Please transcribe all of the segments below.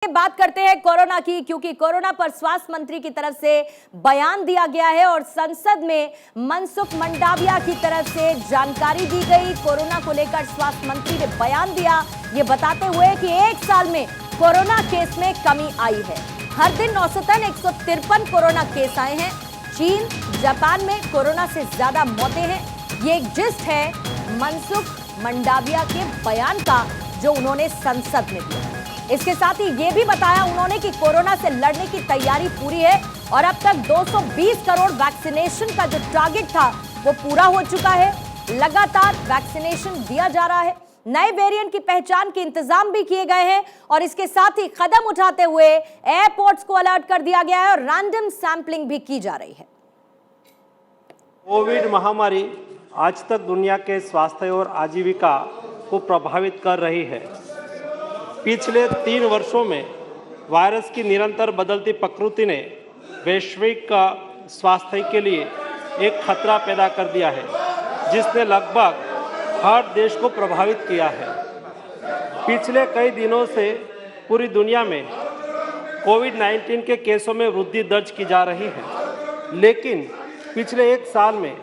बात करते हैं कोरोना की, क्योंकि कोरोना पर स्वास्थ्य मंत्री की तरफ से बयान दिया गया है और संसद में मनसुख मंडाविया की तरफ से जानकारी दी गई। कोरोना को लेकर स्वास्थ्य मंत्री ने बयान दिया, ये बताते हुए कि एक साल में कोरोना केस में कमी आई है। हर दिन औसतन 153 कोरोना केस आए हैं। चीन, जापान में कोरोना से ज्यादा मौतें हैं। ये एक जिस्ट है मनसुख मंडाविया के बयान का जो उन्होंने संसद में दिया। इसके साथ ही ये भी बताया उन्होंने कि कोरोना से लड़ने की तैयारी पूरी है और अब तक 220 करोड़ वैक्सीनेशन का जो टारगेट था वो पूरा हो चुका है। लगातार वैक्सीनेशन दिया जा रहा है। नए वेरिएंट की पहचान के इंतजाम भी किए गए हैं और इसके साथ ही कदम उठाते हुए एयरपोर्ट्स को अलर्ट कर दिया गया है और रैंडम सैंपलिंग भी की जा रही है। कोविड महामारी आज तक दुनिया के स्वास्थ्य और आजीविका को प्रभावित कर रही है। पिछले 3 वर्षों में वायरस की निरंतर बदलती प्रकृति ने वैश्विक स्वास्थ्य के लिए एक खतरा पैदा कर दिया है, जिसने लगभग हर देश को प्रभावित किया है। पिछले कई दिनों से पूरी दुनिया में कोविड-19 के केसों में वृद्धि दर्ज की जा रही है, लेकिन पिछले 1 साल में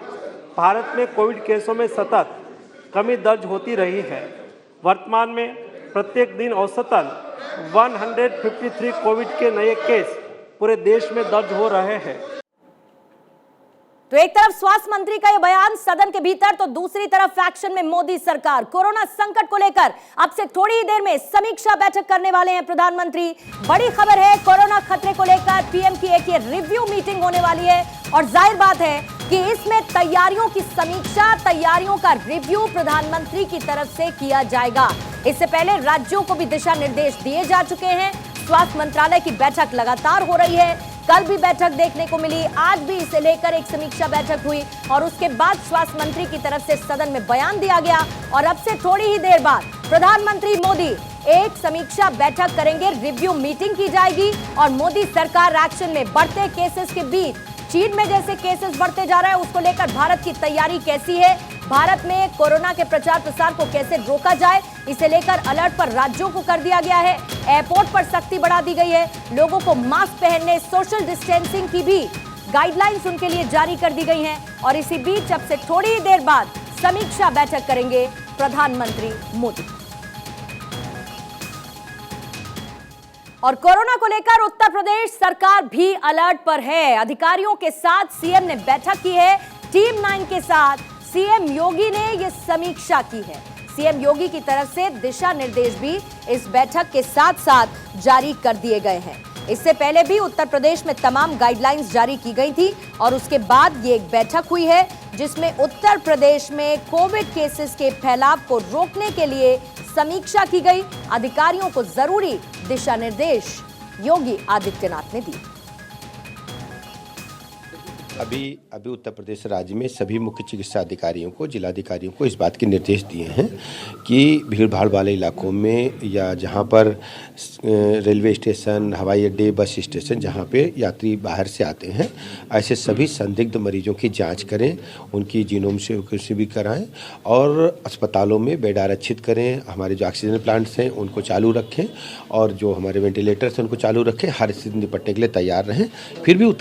भारत में कोविड केसों में सतत कमी दर्ज होती रही है। वर्तमान में प्रत्येक दिन औसतन 153 कोविड के नए केस पूरे देश में दर्ज हो रहे हैं। तो एक तरफ स्वास्थ्य मंत्री का यह बयान सदन के भीतर, तो दूसरी तरफ एक्शन में मोदी सरकार। कोरोना संकट को लेकर अब से थोड़ी ही देर में समीक्षा बैठक करने वाले हैं प्रधानमंत्री। बड़ी खबर है, कोरोना खतरे को लेकर पीएम की एक ये रिव्यू मीटिंग होने वाली है और जाहिर बात है कि इसमें तैयारियों की समीक्षा, तैयारियों का रिव्यू प्रधानमंत्री की तरफ से किया जाएगा। इससे पहले राज्यों को भी दिशा निर्देश दिए जा चुके हैं। स्वास्थ्य मंत्रालय की बैठक लगातार हो रही है। कल भी बैठक देखने को मिली, आज भी इसे लेकर एक समीक्षा बैठक हुई और उसके बाद स्वास्थ्य मंत्री की तरफ से सदन में बयान दिया गया और अब से थोड़ी ही देर बाद प्रधानमंत्री मोदी एक समीक्षा बैठक करेंगे, रिव्यू मीटिंग की जाएगी और मोदी सरकार एक्शन में। बढ़ते केसेस के बीच चीन में जैसे केसेस बढ़ते जा रहे हैं, उसको लेकर भारत की तैयारी कैसी है, भारत में कोरोना के प्रचार प्रसार को कैसे रोका जाए, इसे लेकर अलर्ट पर राज्यों को कर दिया गया है। एयरपोर्ट पर सख्ती बढ़ा दी गई है। लोगों को मास्क पहनने, सोशल डिस्टेंसिंग की भी गाइडलाइंस उनके लिए जारी कर दी गई हैं और इसी बीच अब से थोड़ी ही देर बाद समीक्षा बैठक करेंगे प्रधानमंत्री मोदी। और कोरोना को लेकर उत्तर प्रदेश सरकार भी अलर्ट पर है। अधिकारियों के साथ सीएम ने बैठक की है। टीम 9 के साथ सीएम योगी ने यह समीक्षा की है। सीएम योगी की तरफ से दिशा निर्देश भी इस बैठक के साथ साथ जारी कर दिए गए हैं। इससे पहले भी उत्तर प्रदेश में तमाम गाइडलाइंस जारी की गई थी और उसके बाद ये एक बैठक हुई है जिसमें उत्तर प्रदेश में कोविड केसेस के फैलाव को रोकने के लिए समीक्षा की गई। अधिकारियों को जरूरी दिशा निर्देश योगी आदित्यनाथ ने दिए। अभी उत्तर प्रदेश राज्य में सभी मुख्य चिकित्सा अधिकारियों को, जिलाधिकारियों को इस बात के निर्देश दिए हैं कि भीड़ भाड़ वाले इलाकों में या जहां पर रेलवे स्टेशन, हवाई अड्डे, बस स्टेशन जहां पे यात्री बाहर से आते हैं, ऐसे सभी संदिग्ध मरीजों की जांच करें, उनकी जीनोम से भी कराएं और अस्पतालों में बेड आरक्षित करें। हमारे जो ऑक्सीजन प्लांट्स हैं उनको चालू रखें और जो हमारे वेंटिलेटर्स हैं उनको चालू रखें। हर स्थिति निपटने के लिए तैयार रहें। फिर भी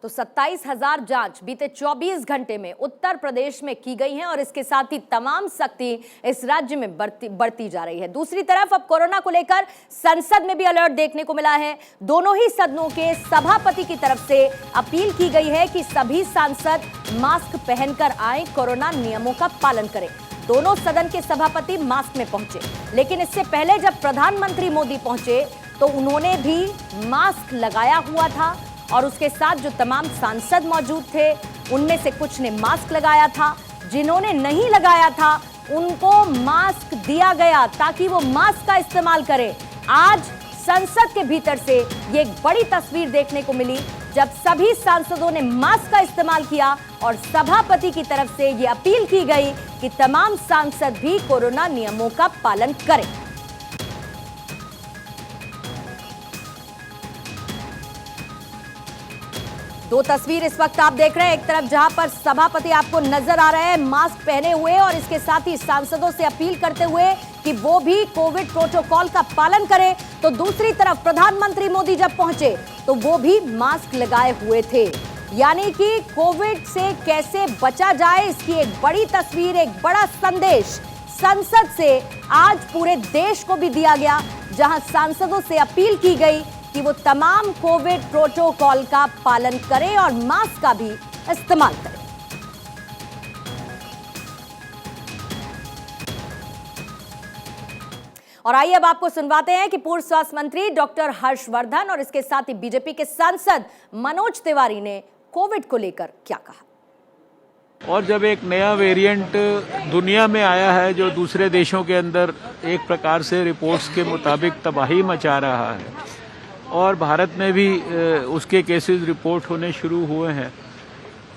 तो 27,000 जांच बीते 24 घंटे में उत्तर प्रदेश में की गई हैं और इसके साथ ही तमाम सख्ती इस राज्य में बढ़ती जा रही है। दूसरी तरफ अब कोरोना को लेकर संसद में भी अलर्ट देखने को मिला है। दोनों ही सदनों के सभापति की तरफ से अपील की गई है कि सभी सांसद मास्क पहनकर आए, कोरोना नियमों का पालन करें। दोनों सदन के सभापति मास्क में पहुंचे, लेकिन इससे पहले जब प्रधानमंत्री मोदी पहुंचे तो उन्होंने भी मास्क लगाया हुआ था और उसके साथ जो तमाम सांसद मौजूद थे उनमें से कुछ ने मास्क लगाया था। जिन्होंने नहीं लगाया था उनको मास्क दिया गया ताकि वो मास्क का इस्तेमाल करें। आज संसद के भीतर से ये एक बड़ी तस्वीर देखने को मिली जब सभी सांसदों ने मास्क का इस्तेमाल किया और सभापति की तरफ से ये अपील की गई कि तमाम सांसद भी कोरोना नियमों का पालन करें। दो तस्वीर इस वक्त आप देख रहे हैं। एक तरफ जहां पर सभापति आपको नजर आ रहे हैं मास्क पहने हुए और इसके साथ ही सांसदों से अपील करते हुए कि वो भी कोविड प्रोटोकॉल का पालन करे, तो दूसरी तरफ प्रधानमंत्री मोदी जब पहुंचे तो वो भी मास्क लगाए हुए थे। यानी कि कोविड से कैसे बचा जाए, इसकी एक बड़ी तस्वीर, एक बड़ा संदेश संसद से आज पूरे देश को भी दिया गया, जहां सांसदों से अपील की गई कि वो तमाम कोविड प्रोटोकॉल का पालन करें और मास्क का भी इस्तेमाल करें। और आइए अब आपको सुनवाते हैं कि पूर्व स्वास्थ्य मंत्री डॉक्टर हर्षवर्धन और इसके साथ ही बीजेपी के सांसद मनोज तिवारी ने कोविड को लेकर क्या कहा। और जब एक नया वेरिएंट दुनिया में आया है जो दूसरे देशों के अंदर एक प्रकार से रिपोर्ट्स के मुताबिक तबाही मचा रहा है और भारत में भी उसके केसेस रिपोर्ट होने शुरू हुए हैं,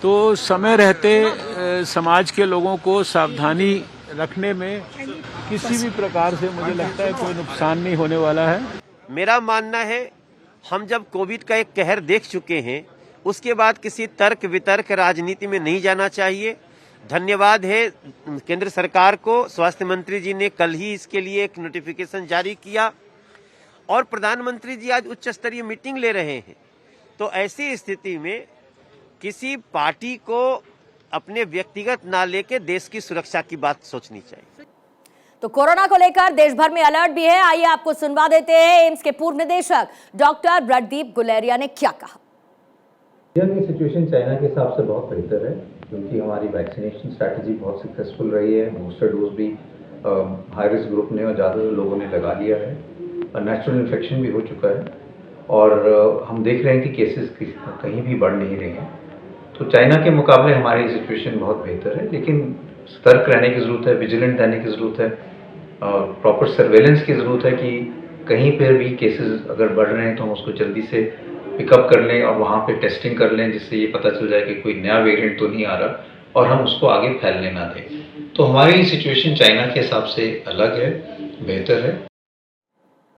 तो समय रहते समाज के लोगों को सावधानी रखने में किसी भी प्रकार से मुझे लगता है कोई नुकसान नहीं होने वाला है। मेरा मानना है हम जब कोविड का एक कहर देख चुके हैं, उसके बाद किसी तर्क वितर्क राजनीति में नहीं जाना चाहिए। धन्यवाद है केंद्र सरकार को, स्वास्थ्य मंत्री जी ने कल ही इसके लिए एक नोटिफिकेशन जारी किया और प्रधानमंत्री जी आज उच्च स्तरीय मीटिंग ले रहे हैं। तो ऐसी स्थिति में किसी पार्टी को अपने व्यक्तिगत ना लेके देश की सुरक्षा की बात सोचनी चाहिए। तो कोरोना को लेकर देश भर में अलर्ट भी है। आइए आपको सुनवा देते हैं एम्स के पूर्व निदेशक डॉक्टर रणदीप गुलेरिया ने क्या कहा। इंडिया की सिचुएशन चाइना के हिसाब से बहुत बेहतर है, क्योंकि हमारी वैक्सीनेशन स्ट्रैटेजी बहुत सक्सेसफुल रही है। बूस्टर डोज भी हाई रिस्क ग्रुप ने और ज़्यादा लोगों ने लगा लिया है। नेचुरल इन्फेक्शन भी हो चुका है और हम देख रहे हैं कि केसेस कहीं भी बढ़ नहीं रहे हैं। तो चाइना के मुकाबले हमारी सिचुएशन बहुत बेहतर है, लेकिन सतर्क रहने की ज़रूरत है, विजिलेंट रहने की ज़रूरत है, प्रॉपर सर्वेलेंस की ज़रूरत है कि कहीं पर भी केसेस अगर बढ़ रहे हैं तो हम उसको जल्दी से पिकअप कर लें और वहाँ पे टेस्टिंग कर लें, जिससे ये पता चल जाए कि कोई नया वेरिएंट तो नहीं आ रहा और हम उसको आगे फैलने ना दें। तो हमारी सिचुएशन चाइना के हिसाब से अलग है, बेहतर है।